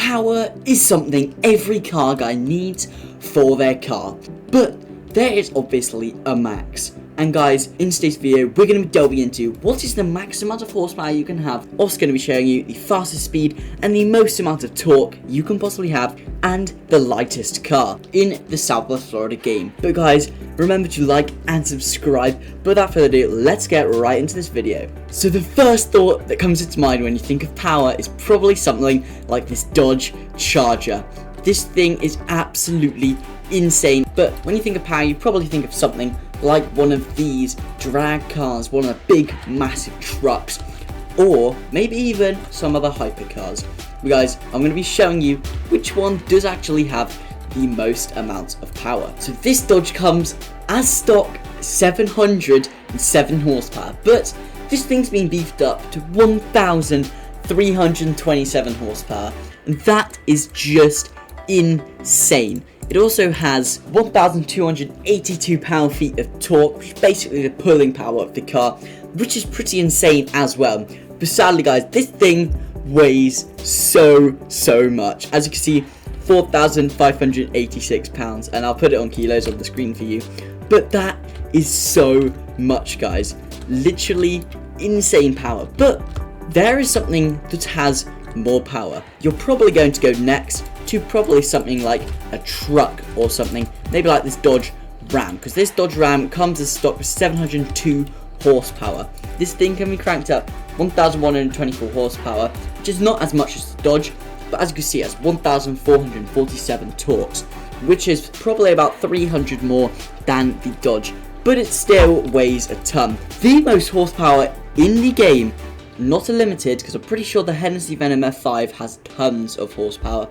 power is something every car guy needs for their car, but there is obviously a max. And guys, in today's video, we're going to be delving into what is the max amount of horsepower you can have. Also going to be showing you the fastest speed and the most amount of torque you can possibly have, and the lightest car in the Southwest Florida game. But guys, remember to like and subscribe. But without further ado, let's get right into this video. So the first thought that comes into mind when you think of power is probably something like this Dodge Charger. This thing is absolutely insane, but when you think of power, you probably think of something like one of these drag cars, one of the big massive trucks, or maybe even some other hypercars. But guys, I'm going to be showing you which one does actually have the most amount of power. So this Dodge comes as stock 707 horsepower, but this thing's been beefed up to 1,327 horsepower, and that is just insane. It also has 1,282 pound-feet of torque, which is basically the pulling power of the car, which is pretty insane as well. But sadly guys, this thing weighs so much. As you can see, 4,586 pounds, and I'll put it on kilos on the screen for you. But that is so much, guys. Literally insane power. But there is something that has more power. You're probably going to go next to probably something like a truck or something, maybe like this Dodge Ram, because this Dodge Ram comes as stock with 702 horsepower. This thing can be cranked up 1,124 horsepower, which is not as much as the Dodge, but as you can see, it has 1,447 torques, which is probably about 300 more than the Dodge, but it still weighs a ton. The most horsepower in the game, not a limited, because I'm pretty sure the Hennessy Venom F5 has tons of horsepower,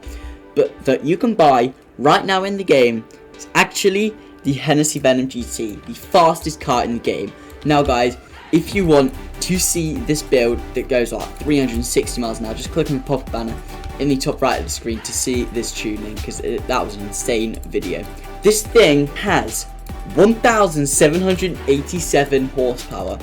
but that you can buy right now in the game is actually the Hennessy Venom GT, the fastest car in the game. Now guys, if you want to see this build that goes like 360 miles an hour, just click on the pop-up banner in the top right of the screen to see this tuning, because that was an insane video. This thing has 1,787 horsepower,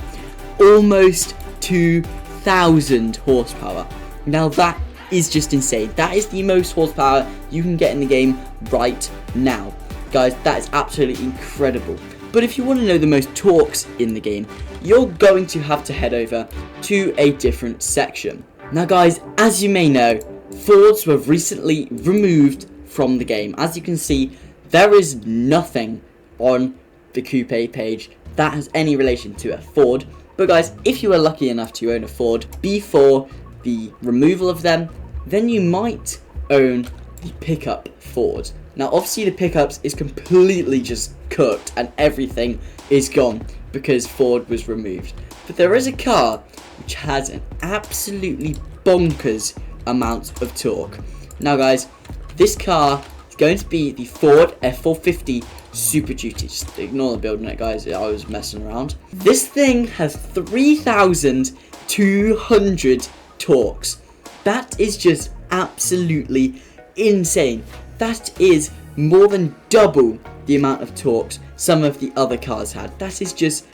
almost 2,000 horsepower. Now that is just insane. That is the most horsepower you can get in the game right now. Guys, that is absolutely incredible. But if you want to know the most torques in the game, you're going to have to head over to a different section. Now guys, as you may know, Fords were recently removed from the game. As you can see, there is nothing on the coupe page that has any relation to a Ford. But guys, if you were lucky enough to own a Ford before the removal of them, then you might own the pickup Ford. Now obviously the pickups is completely just cooked and everything is gone because Ford was removed. But there is a car which has an absolutely bonkers amount of torque. Now guys, this car is going to be the Ford F450 Super Duty. Just ignore the build on it guys, I was messing around. This thing has 3,200 torques. That is just absolutely insane. That is more than double the amount of torques some of the other cars had. That is just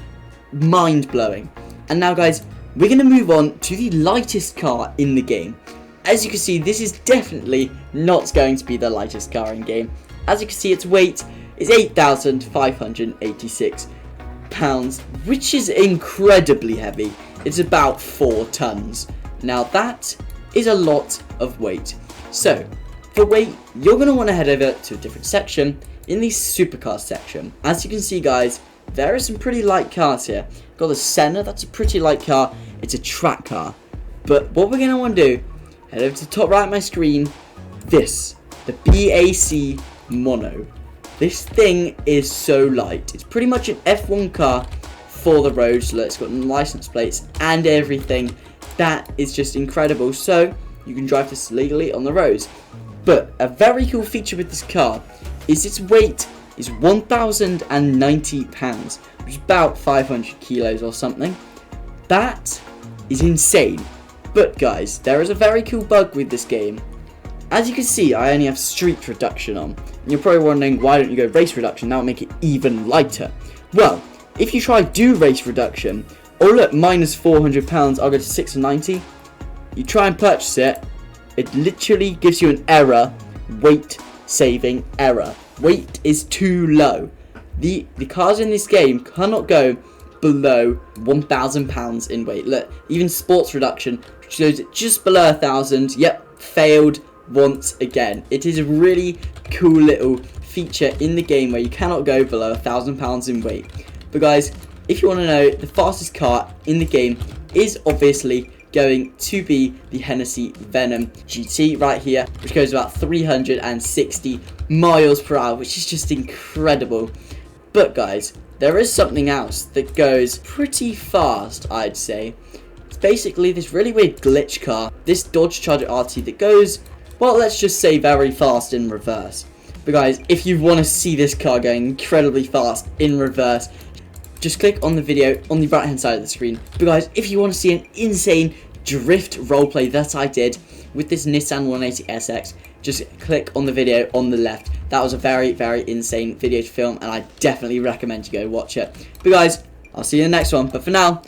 mind-blowing. And now guys, we're going to move on to the lightest car in the game. As you can see, this is definitely not going to be the lightest car in game. As you can see, its weight is 8,586 pounds, which is incredibly heavy. It's about 4 tons. Now that is a lot of weight. So for weight, you're going to want to head over to a different section in the supercar section. As you can see guys, there are some pretty light cars here. Got the Senna, that's a pretty light car. It's a track car. But what we're going to want to do, head over to the top right of my screen, the BAC Mono. This thing is so light. It's pretty much an F1 car for the roads. Look, it's got license plates and everything. That is just incredible. So you can drive this legally on the roads. But a very cool feature with this car is its weight is 1,090 pounds, which is about 500 kilos or something. That is insane. But guys, there is a very cool bug with this game. As you can see, I only have street reduction on. And you're probably wondering, why don't you go race reduction? That will make it even lighter. Well, if you try do race reduction, oh look, minus £400, I'll go to 690. You try and purchase it, it literally gives you an error, weight saving error. Weight is too low. The cars in this game cannot go below 1,000 pounds in weight. Look, even sports reduction shows it just below 1,000. Yep, failed once again. It is a really cool little feature in the game where you cannot go below 1,000 pounds in weight. But guys, if you want to know, the fastest car in the game is obviously going to be the Hennessy Venom GT right here, which goes about 360 miles per hour, which is just incredible. But guys, there is something else that goes pretty fast, I'd say. It's basically this really weird glitch car, this Dodge Charger RT that goes, well, let's just say very fast in reverse. But guys, if you want to see this car going incredibly fast in reverse, just click on the video on the right hand side of the screen. But guys, if you want to see an insane drift roleplay that I did with this Nissan 180 SX, just click on the video on the left. That was a very, very insane video to film, and I definitely recommend you go watch it. But guys, I'll see you in the next one. But for now,